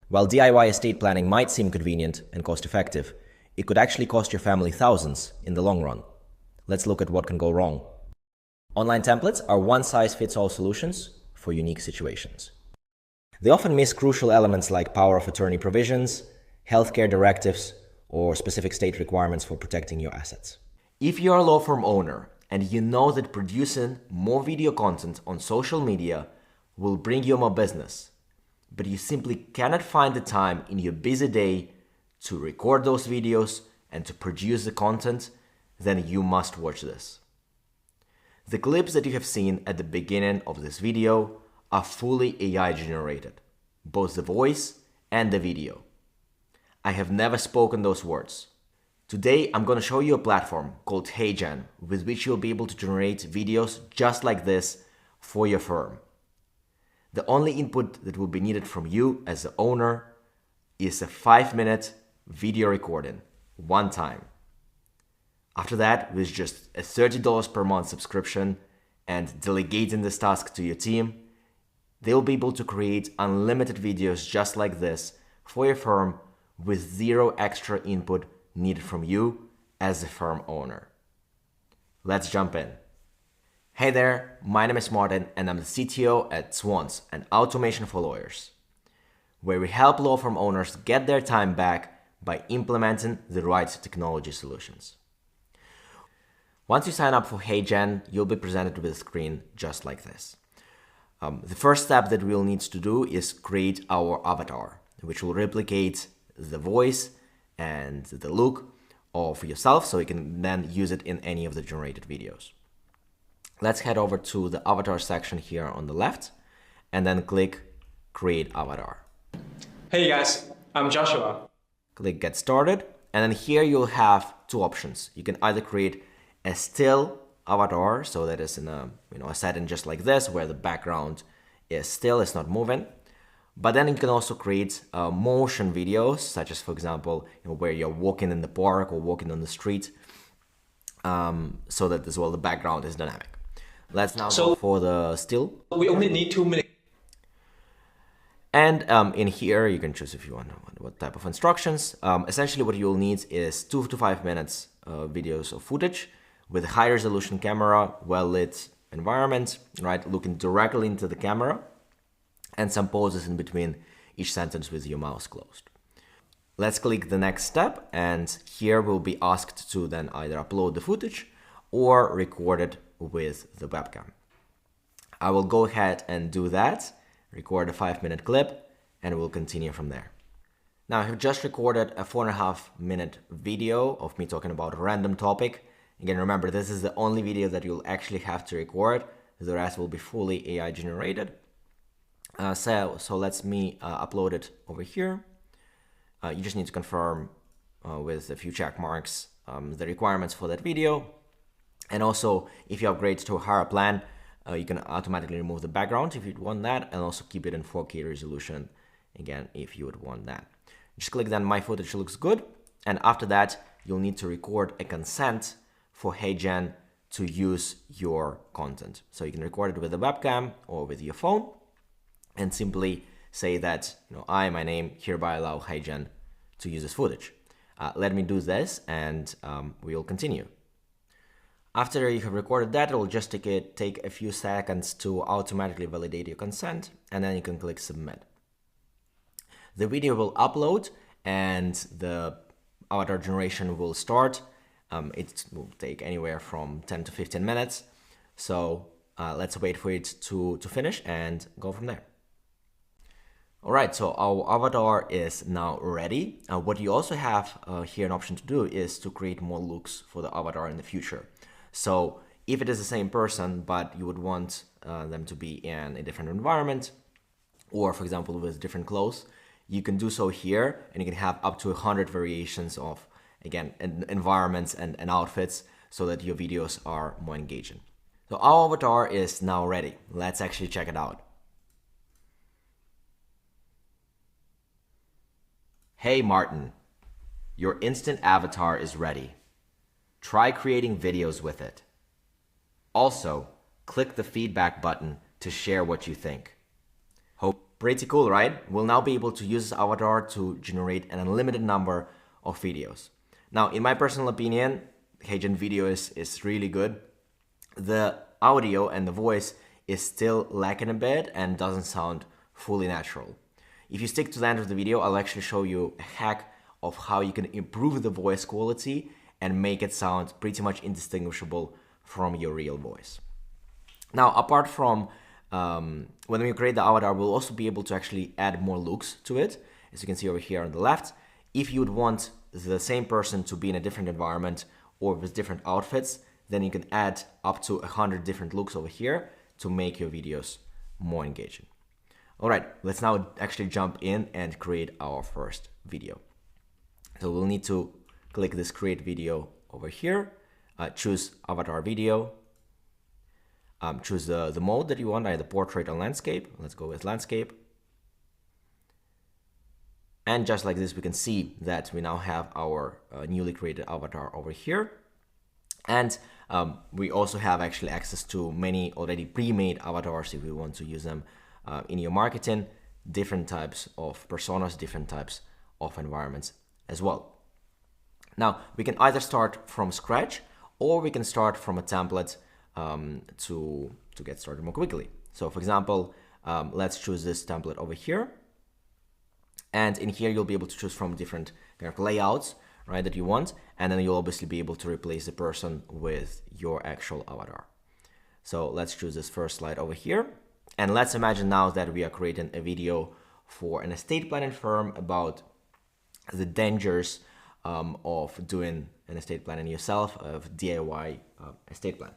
While DIY estate planning might seem convenient and cost-effective, it could actually cost your family thousands in the long run. Let's look at what can go wrong. Online templates are one-size-fits-all solutions for unique situations. They often miss crucial elements like power of attorney provisions, healthcare directives, or specific state requirements for protecting your assets. If you're a law firm owner and you know that producing more video content on social media will bring you more business, but you simply cannot find the time in your busy day to record those videos and to produce the content, then you must watch this. The clips that you have seen at the beginning of this video are fully AI generated, both the voice and the video. I have never spoken those words. Today, I'm going to show you a platform called HeyGen, with which you'll be able to generate videos just like this for your firm. The only input that will be needed from you as the owner is a 5-minute video recording, one time. After that, with just a $30 per month subscription and delegating this task to your team, they will be able to create unlimited videos just like this for your firm with zero extra input needed from you as the firm owner. Let's jump in. Hey there, my name is Martin and I'm the CTO at Swans, an automation for lawyers, where we help law firm owners get their time back by implementing the right technology solutions. Once you sign up for HeyGen, you'll be presented with a screen just like this. The first step that we'll need to do is create our avatar, which will replicate the voice and the look of yourself, so you can then use it in any of the generated videos. Let's head over to the avatar section here on the left and then click Create Avatar. Hey guys, I'm Joshua. Click Get Started, and then here you'll have two options. You can either create a still avatar, so that is in a setting just like this, where the background is still, it's not moving. But then you can also create motion videos, such as, for example, where you're walking in the park or walking on the street, so that as well the background is dynamic. Let's now go for the still. We only need 2 minutes. And in here, you can choose if you want what type of instructions. Essentially, what you'll need is 2 to 5 minutes videos of footage with a high resolution camera, well-lit environment, right, looking directly into the camera, and some pauses in between each sentence with your mouse closed. Let's click the next step, and here we'll be asked to then either upload the footage or record it with the webcam. I will go ahead and do that, record a 5-minute clip, and we'll continue from there. Now, I have just recorded a 4.5-minute video of me talking about a random topic. Again, remember, this is the only video that you'll actually have to record. The rest will be fully AI generated. So let's upload it over here. You just need to confirm with a few check marks the requirements for that video. And also, if you upgrade to a higher plan, you can automatically remove the background if you'd want that, and also keep it in 4K resolution, again, if you would want that. Just click then My Footage Looks Good, and after that, you'll need to record a consent for HeyGen to use your content. So you can record it with a webcam or with your phone, and simply say that, I, my name, hereby allow HeyGen to use this footage. Let me do this, and we'll continue. After you have recorded that, it will just take a few seconds to automatically validate your consent, and then you can click Submit. The video will upload, and the avatar generation will start. It will take anywhere from 10 to 15 minutes. So let's wait for it to finish and go from there. All right, so our avatar is now ready. What you also have here an option to do is to create more looks for the avatar in the future. So if it is the same person, but you would want them to be in a different environment, or for example, with different clothes, you can do so here, and you can have up to 100 variations of, again, environments and outfits, so that your videos are more engaging. So our avatar is now ready. Let's actually check it out. Hey Martin, your instant avatar is ready. Try creating videos with it. Also, click the feedback button to share what you think. pretty cool, right? We'll now be able to use this avatar to generate an unlimited number of videos. Now, in my personal opinion, HeyGen video is really good. The audio and the voice is still lacking a bit and doesn't sound fully natural. If you stick to the end of the video, I'll actually show you a hack of how you can improve the voice quality and make it sound pretty much indistinguishable from your real voice. Now, apart from when we create the avatar, we'll also be able to actually add more looks to it. As you can see over here on the left, if you would want the same person to be in a different environment or with different outfits, then you can add up to 100 different looks over here to make your videos more engaging. All right, let's now actually jump in and create our first video. So we'll need to click this create video over here, choose avatar video, choose the mode that you want, either portrait or landscape. Let's go with landscape. And just like this, we can see that we now have our newly created avatar over here. And we also have actually access to many already pre-made avatars if we want to use them in your marketing, different types of personas, different types of environments as well. Now, we can either start from scratch or we can start from a template to get started more quickly. So for example, let's choose this template over here. And in here, you'll be able to choose from different kind of layouts, right, that you want. And then you'll obviously be able to replace the person with your actual avatar. So let's choose this first slide over here. And let's imagine now that we are creating a video for an estate planning firm about the dangers of doing an estate planning yourself, of DIY estate plan.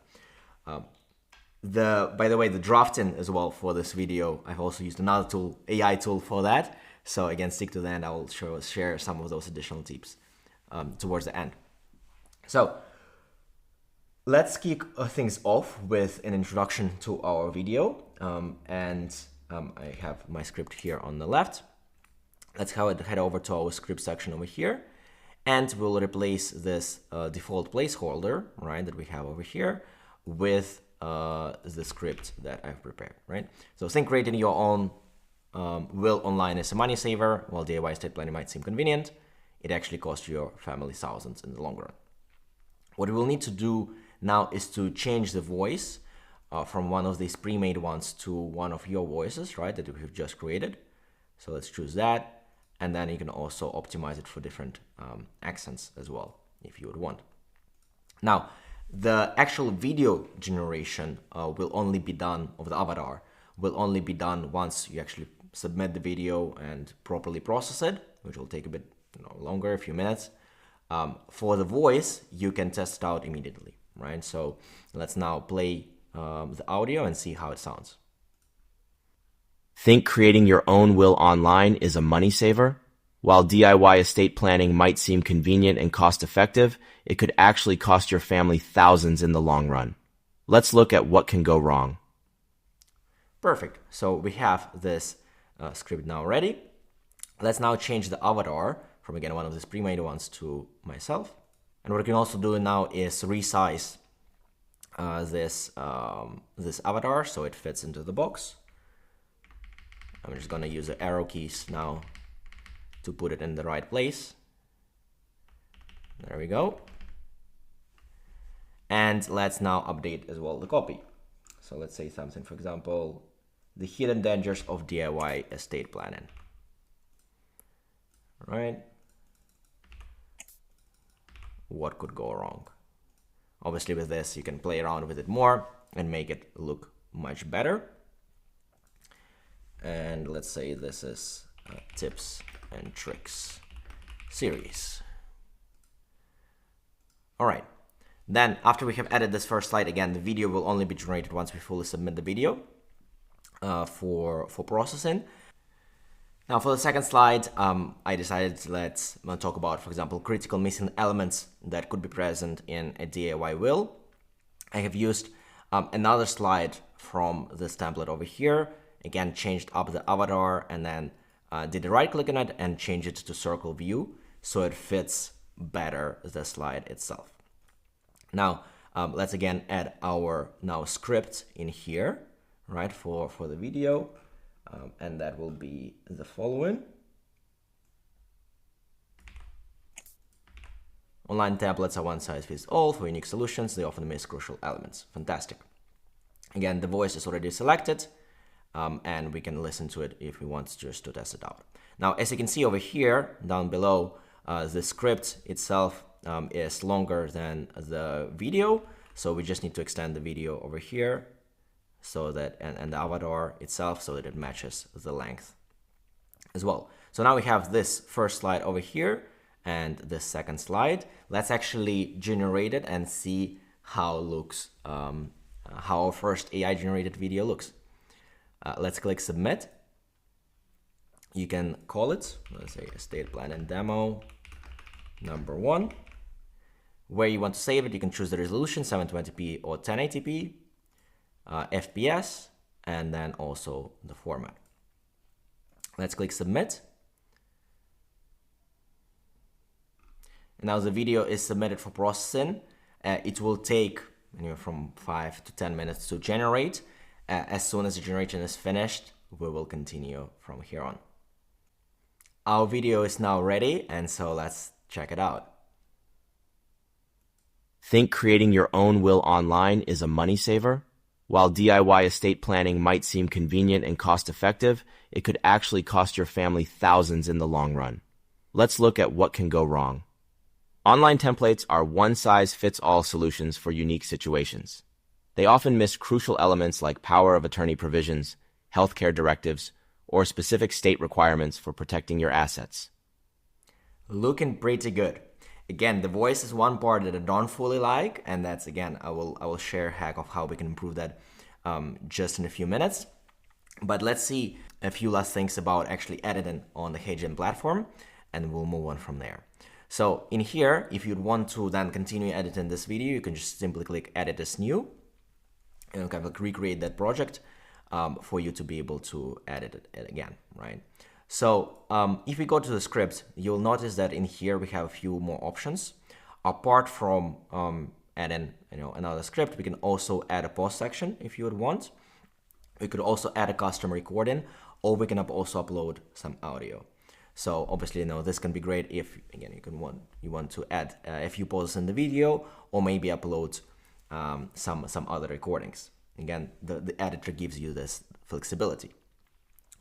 By the way, the drafting as well for this video, I've also used another tool, AI tool for that. So again, stick to the end. I will share some of those additional tips towards the end. So let's kick things off with an introduction to our video. I have my script here on the left. Let's head over to our script section over here. And we'll replace this default placeholder, right, that we have over here with the script that I've prepared, right? So think creating your own will online is a money saver. While DIY estate planning might seem convenient, it actually costs your family thousands in the long run. What we'll need to do now is to change the voice from one of these pre-made ones to one of your voices, right, that we've just created. So let's choose that. And then you can also optimize it for different accents as well, if you would want. Now, the actual video generation will only be done, of the avatar, will only be done once you actually submit the video and properly process it, which will take a bit longer, a few minutes. For the voice, you can test it out immediately, right? So let's now play the audio and see how it sounds. Think creating your own will online is a money saver? While DIY estate planning might seem convenient and cost-effective, it could actually cost your family thousands in the long run. Let's look at what can go wrong. Perfect. So we have this script now ready. Let's now change the avatar from, again, one of these pre-made ones to myself. And what we can also do now is resize this avatar so it fits into the box. I'm just going to use the arrow keys now to put it in the right place. There we go. And let's now update as well the copy. So let's say something, for example, the hidden dangers of DIY estate planning. All right. What could go wrong? Obviously with this, you can play around with it more and make it look much better. And let's say this is tips and tricks series. All right. Then after we have added this first slide, again, the video will only be generated once we fully submit the video for processing. Now for the second slide, I decided let's talk about, for example, critical missing elements that could be present in a DIY will. I have used another slide from this template over here. Again, changed up the avatar and then did a right click on it and change it to circle view so it fits better the slide itself. Now, let's again add our script in here, right, for the video. and that will be the following. Online templates are one size fits all for unique solutions. They often miss crucial elements. Fantastic. Again, the voice is already selected, and we can listen to it if we want just to test it out. Now, as you can see over here, down below, the script itself is longer than the video. So we just need to extend the video over here so that, and the avatar itself, so that it matches the length as well. So now we have this first slide over here and this second slide. Let's actually generate it and see how it looks, how our first AI generated video looks. Let's click submit. You can call it, let's say, estate plan and demo number 1. Where you want to save it, you can choose the resolution, 720p or 1080p, FPS, and then also the format. Let's click submit. Now the video is submitted for processing. It will take anywhere from 5 to 10 minutes to generate. As soon as the generation is finished, we will continue from here on. Our video is now ready, and so let's check it out. Think creating your own will online is a money saver? While DIY estate planning might seem convenient and cost-effective, it could actually cost your family thousands in the long run. Let's look at what can go wrong. Online templates are one-size-fits-all solutions for unique situations. They often miss crucial elements like power of attorney provisions, healthcare directives, or specific state requirements for protecting your assets. Looking pretty good. Again, the voice is one part that I don't fully like, and that's, again, I will share a hack of how we can improve that just in a few minutes. But let's see a few last things about actually editing on the HeyGen platform, and we'll move on from there. So in here, if you'd want to then continue editing this video, you can just simply click edit as new, and kind of recreate that project for you to be able to edit it again, right? So if we go to the script, you'll notice that in here we have a few more options. Apart from adding another script, we can also add a post section if you would want. We could also add a custom recording, or we can also upload some audio. So obviously, this can be great if, again, you want to add a few pauses in the video, or maybe upload some other recordings. Again, the editor gives you this flexibility.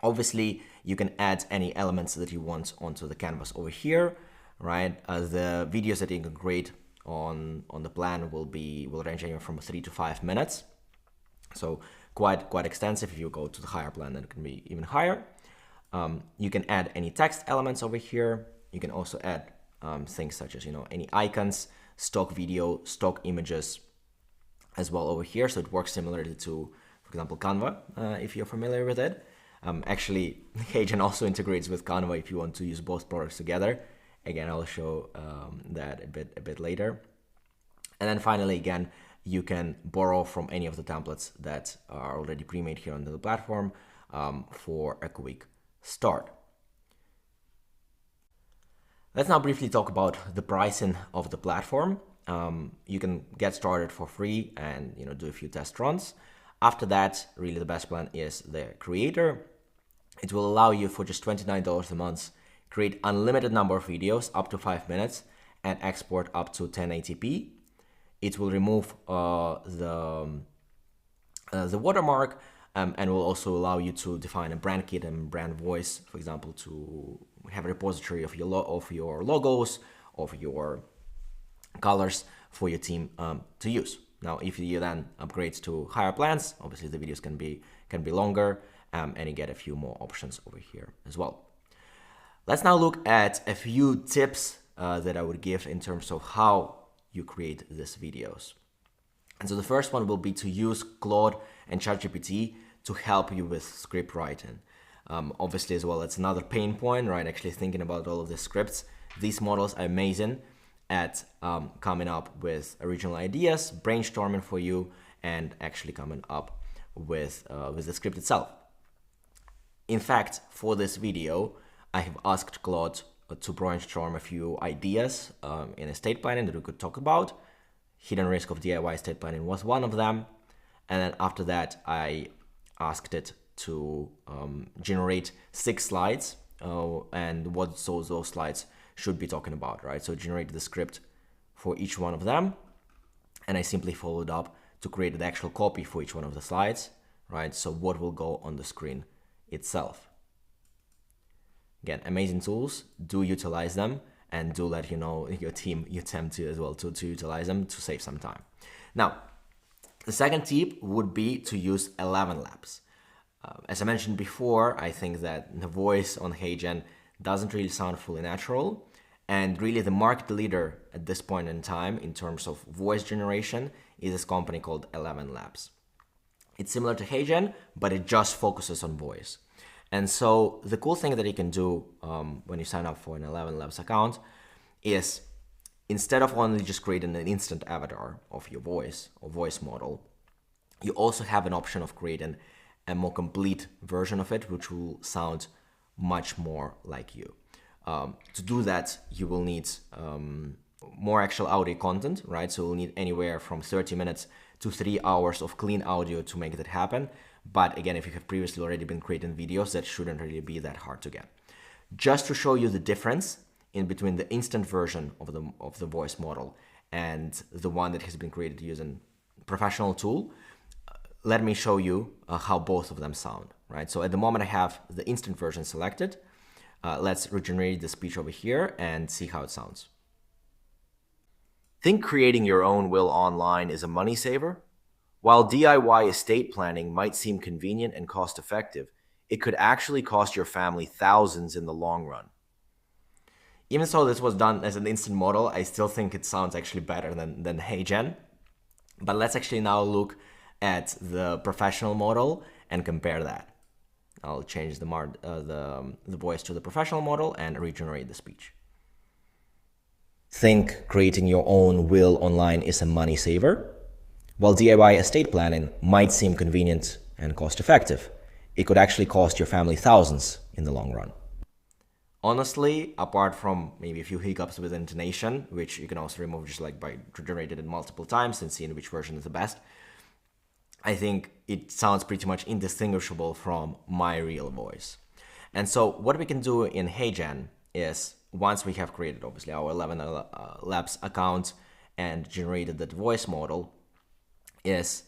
Obviously, you can add any elements that you want onto the canvas over here, right? The videos that you can create on the plan will range anywhere from 3 to 5 minutes. So quite extensive. If you go to the higher plan, then it can be even higher. You can add any text elements over here. You can also add things such as any icons, stock video, stock images as well over here. So it works similarly to, for example, Canva, if you're familiar with it. Actually, HeyGen also integrates with Canva if you want to use both products together. Again, I'll show that a bit later. And then finally, again, you can borrow from any of the templates that are already pre-made here on the platform for a quick start. Let's now briefly talk about the pricing of the platform. You can get started for free and do a few test runs. After that, really the best plan is the creator. It will allow you for just $29 a month, create unlimited number of videos up to 5 minutes and export up to 1080p. It will remove the watermark and will also allow you to define a brand kit and brand voice, for example, to have a repository of your logos, of your colors for your team to use. Now, if you then upgrade to higher plans, obviously the videos can be longer, and you get a few more options over here as well. Let's now look at a few tips that I would give in terms of how you create these videos. And so the first one will be to use Claude and ChatGPT to help you with script writing. Obviously as well, it's another pain point, right? Actually thinking about all of the scripts. These models are amazing at coming up with original ideas, brainstorming for you, and actually coming up with the script itself. In fact, for this video, I have asked Claude to brainstorm a few ideas in estate planning that we could talk about. Hidden risk of DIY estate planning was one of them. And then after that, I asked it to generate 6 slides and what those slides should be talking about, right? So generate the script for each one of them, and I simply followed up to create the actual copy for each one of the slides, right? So what will go on the screen itself. Again, amazing tools, do utilize them, and do let your team you attempt to as well to utilize them to save some time. Now, the second tip would be to use ElevenLabs. As I mentioned before, I think that the voice on HeyGen doesn't really sound fully natural, and really the market leader at this point in time in terms of voice generation is this company called ElevenLabs. It's similar to HeyGen, but it just focuses on voice. And so the cool thing that you can do when you sign up for an ElevenLabs account is, instead of only just creating an instant avatar of your voice or voice model, you also have an option of creating a more complete version of it, which will sound much more like you. To do that, you will need more actual audio content, right? So you'll need anywhere from 30 minutes to 3 hours of clean audio to make that happen. But again, if you have previously already been creating videos, that shouldn't really be that hard to get. Just to show you the difference in between the instant version of the voice model and the one that has been created using professional tool, let me show you how both of them sound, right? So at the moment I have the instant version selected. Let's regenerate the speech over here and see how it sounds. Think creating your own will online is a money saver? While DIY estate planning might seem convenient and cost-effective, it could actually cost your family thousands in the long run. Even so this was done as an instant model, I still think it sounds actually better than HeyGen. But let's actually now look at the professional model and compare that. I'll change the voice to the professional model and regenerate the speech. Think creating your own will online is a money saver? While DIY estate planning might seem convenient and cost-effective, it could actually cost your family thousands in the long run. Honestly, apart from maybe a few hiccups with intonation, which you can also remove just like by generating it multiple times and seeing which version is the best, I think it sounds pretty much indistinguishable from my real voice. And so what we can do in HeyGen is, once we have created obviously our ElevenLabs account and generated that voice model, is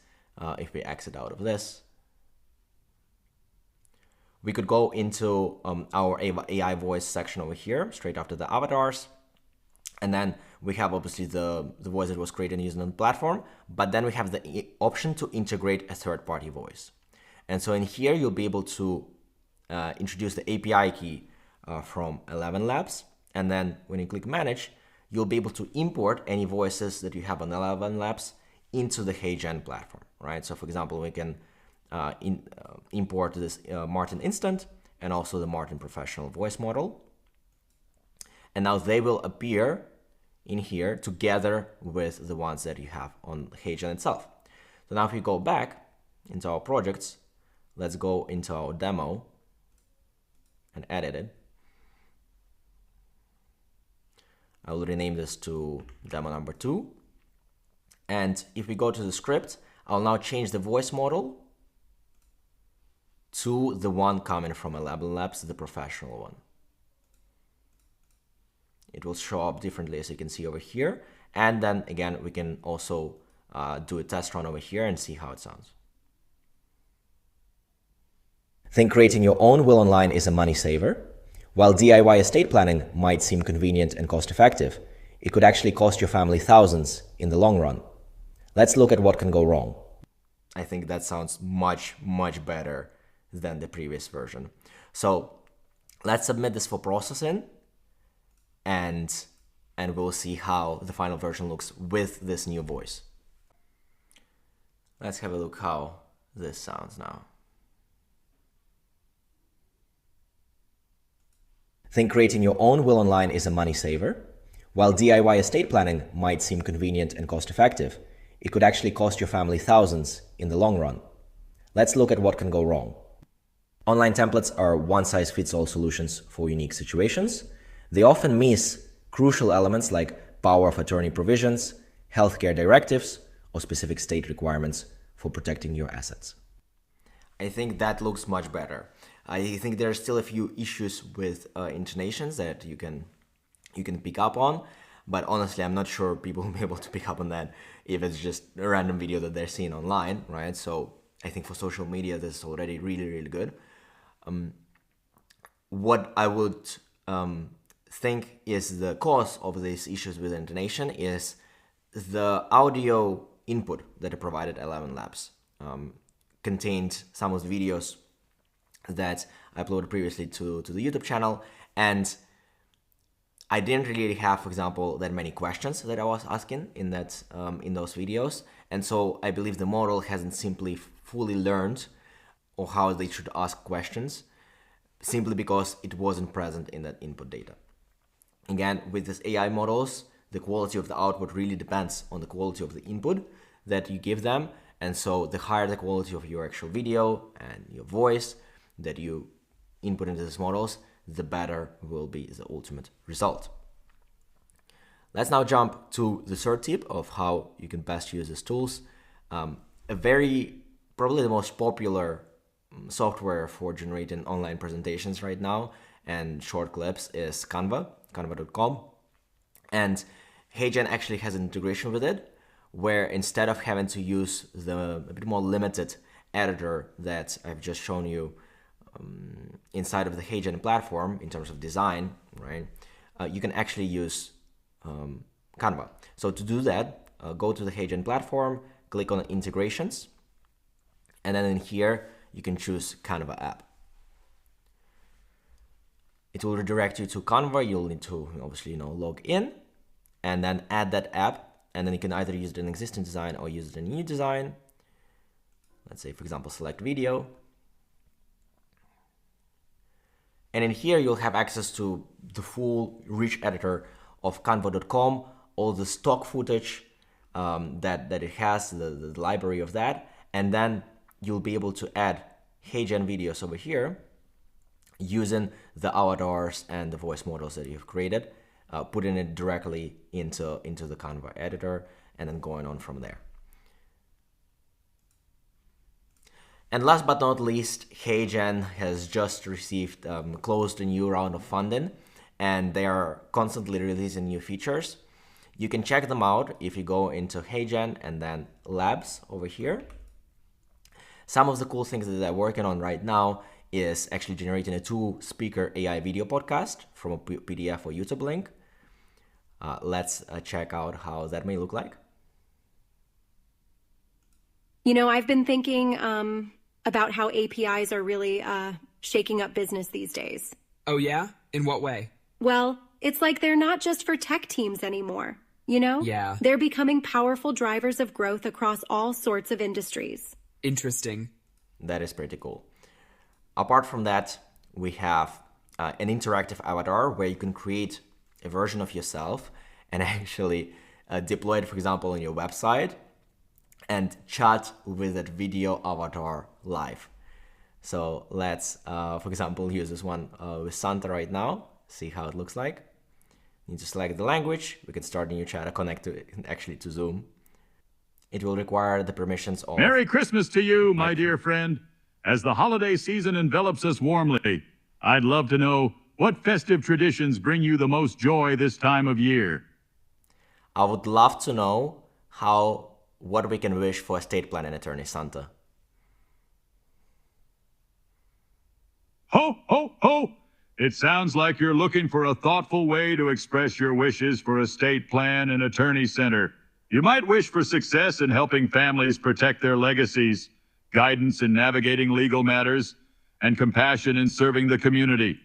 if we exit out of this, we could go into our AI voice section over here, straight after the avatars. And then we have obviously the voice that was created using the platform, but then we have the option to integrate a third-party voice. And so in here, you'll be able to introduce the API key from ElevenLabs. And then when you click Manage, you'll be able to import any voices that you have on ElevenLabs into the HeyGen platform, right? So for example, we can import this Martin Instant and also the Martin Professional voice model. And now they will appear in here together with the ones that you have on HeyGen itself. So now if we go back into our projects, let's go into our demo and edit it. I will rename this to demo number 2. And if we go to the script, I'll now change the voice model to the one coming from ElevenLabs, the professional one. It will show up differently, as you can see over here. And then again, we can also do a test run over here and see how it sounds. Think creating your own will online is a money saver? While DIY estate planning might seem convenient and cost-effective, it could actually cost your family thousands in the long run. Let's look at what can go wrong. I think that sounds much, much better than the previous version. So let's submit this for processing, and we'll see how the final version looks with this new voice. Let's have a look how this sounds now. Think creating your own will online is a money saver? While DIY estate planning might seem convenient and cost-effective, it could actually cost your family thousands in the long run. Let's look at what can go wrong. Online templates are one-size-fits-all solutions for unique situations. They often miss crucial elements like power of attorney provisions, healthcare directives, or specific state requirements for protecting your assets. I think that looks much better. I think there are still a few issues with intonations that you can pick up on, but honestly, I'm not sure people will be able to pick up on that if it's just a random video that they're seeing online, right? So I think for social media, this is already really, really good. What I would think is the cause of these issues with intonation is the audio input that I provided ElevenLabs. Contained some of the videos that I uploaded previously to the YouTube channel, and I didn't really have, for example, that many questions that I was asking in those videos, and so I believe the model hasn't simply fully learned or how they should ask questions, simply because it wasn't present in that input data. Again, with these AI models, the quality of the output really depends on the quality of the input that you give them, and so the higher the quality of your actual video and your voice that you input into these models, the better will be the ultimate result. Let's now jump to the third tip of how you can best use these tools. Probably the most popular software for generating online presentations right now and short clips is Canva, canva.com. And HeyGen actually has an integration with it, where instead of having to use a bit more limited editor that I've just shown you inside of the HeyGen platform in terms of design, right? You can actually use Canva. So to do that, go to the HeyGen platform, click on integrations, and then in here you can choose Canva app. It will redirect you to Canva. You'll need to obviously log in and then add that app, and then you can either use it in existing design or use it in a new design. Let's say, for example, select video. And in here, you'll have access to the full rich editor of canva.com, all the stock footage that it has, the library of that. And then you'll be able to add HeyGen videos over here using the avatars and the voice models that you've created, putting it directly into the Canva editor, and then going on from there. And last but not least, HeyGen has just received closed a new round of funding, and they are constantly releasing new features. You can check them out if you go into HeyGen and then Labs over here. Some of the cool things that they're working on right now is actually generating a 2-speaker AI video podcast from a PDF or YouTube link. Let's check out how that may look like. I've been thinking about how APIs are really shaking up business these days. Oh yeah? In what way? Well, it's like they're not just for tech teams anymore, Yeah. They're becoming powerful drivers of growth across all sorts of industries. Interesting. That is pretty cool. Apart from that, we have an interactive avatar where you can create a version of yourself and actually deploy it, for example, on your website and chat with that video avatar live. So let's, for example, use this one with Santa right now. See how it looks like. You need to select the language. We can start a new chat, connect to actually to Zoom. It will require the permissions of... Merry Christmas to you, my dear friend. As the holiday season envelops us warmly, I'd love to know what festive traditions bring you the most joy this time of year. I would love to know what we can wish for estate planning attorney Santa. Ho, ho, ho! It sounds like you're looking for a thoughtful way to express your wishes for estate plan and attorney center. You might wish for success in helping families protect their legacies, guidance in navigating legal matters, and compassion in serving the community.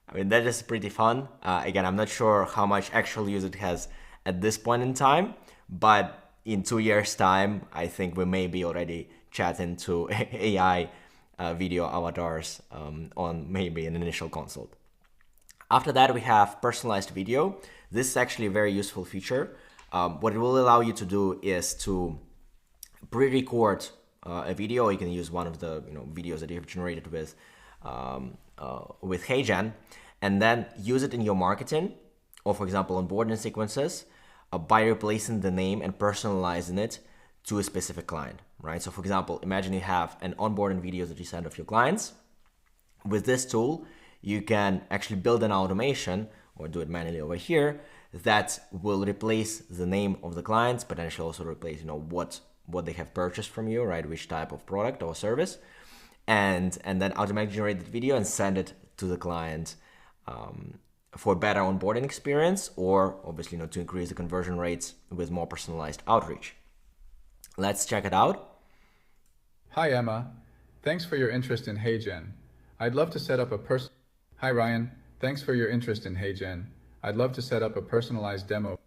I mean, that is pretty fun. Again, I'm not sure how much actual use it has at this point in time, but in 2 years' time, I think we may be already chatting to AI video avatars on maybe an initial consult. After that, we have personalized video. This is actually a very useful feature. What it will allow you to do is to pre-record a video. You can use one of the videos that you have generated with HeyGen, and then use it in your marketing, or for example, onboarding sequences, by replacing the name and personalizing it to a specific client, right? So for example, imagine you have an onboarding video that you send off your clients. With this tool, you can actually build an automation or do it manually over here that will replace the name of the clients, potentially also replace, what they have purchased from you, right? Which type of product or service, and then automatically generate the video and send it to the client for better onboarding experience, or obviously, to increase the conversion rates with more personalized outreach. Let's check it out. Hi, Emma. Thanks for your interest in HeyGen. I'd love to set up a Hi, Ryan. Thanks for your interest in HeyGen. I'd love to set up a personalized demo.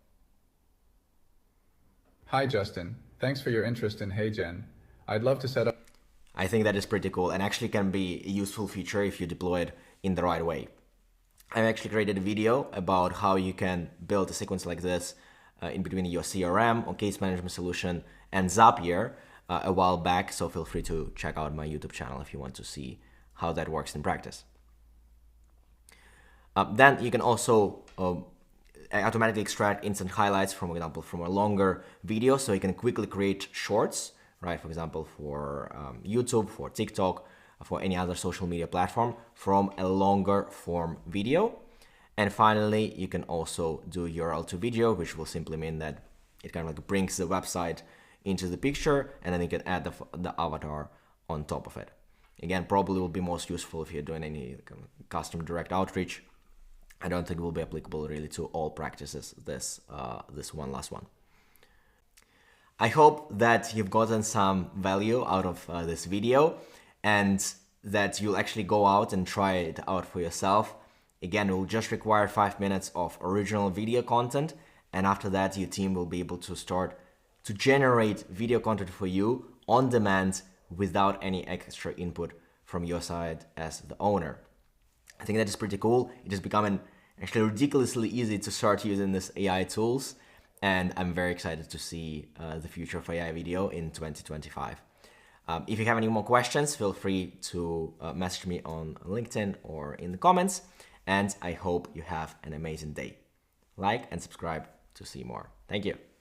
Hi, Justin. Thanks for your interest in HeyGen. I'd love to set up. I think that is pretty cool and actually can be a useful feature if you deploy it in the right way. I've actually created a video about how you can build a sequence like this in between your CRM or case management solution and Zapier a while back, so feel free to check out my YouTube channel if you want to see how that works in practice. Then you can also automatically extract instant highlights, from example, from a longer video, so you can quickly create shorts, right? For example, for YouTube, for TikTok, for any other social media platform from a longer form video. And finally, you can also do URL to video, which will simply mean that it kind of like brings the website into the picture, and then you can add the avatar on top of it. Again, probably will be most useful if you're doing any custom direct outreach. I don't think it will be applicable really to all practices, this one last one. I hope that you've gotten some value out of this video and that you'll actually go out and try it out for yourself. Again, it will just require 5 minutes of original video content, and after that your team will be able to start to generate video content for you on demand without any extra input from your side as the owner. I think that is pretty cool. It is becoming actually ridiculously easy to start using these AI tools, and I'm very excited to see the future of AI video in 2025. If you have any more questions, feel free to message me on LinkedIn or in the comments, and I hope you have an amazing day. Like and subscribe to see more. Thank you.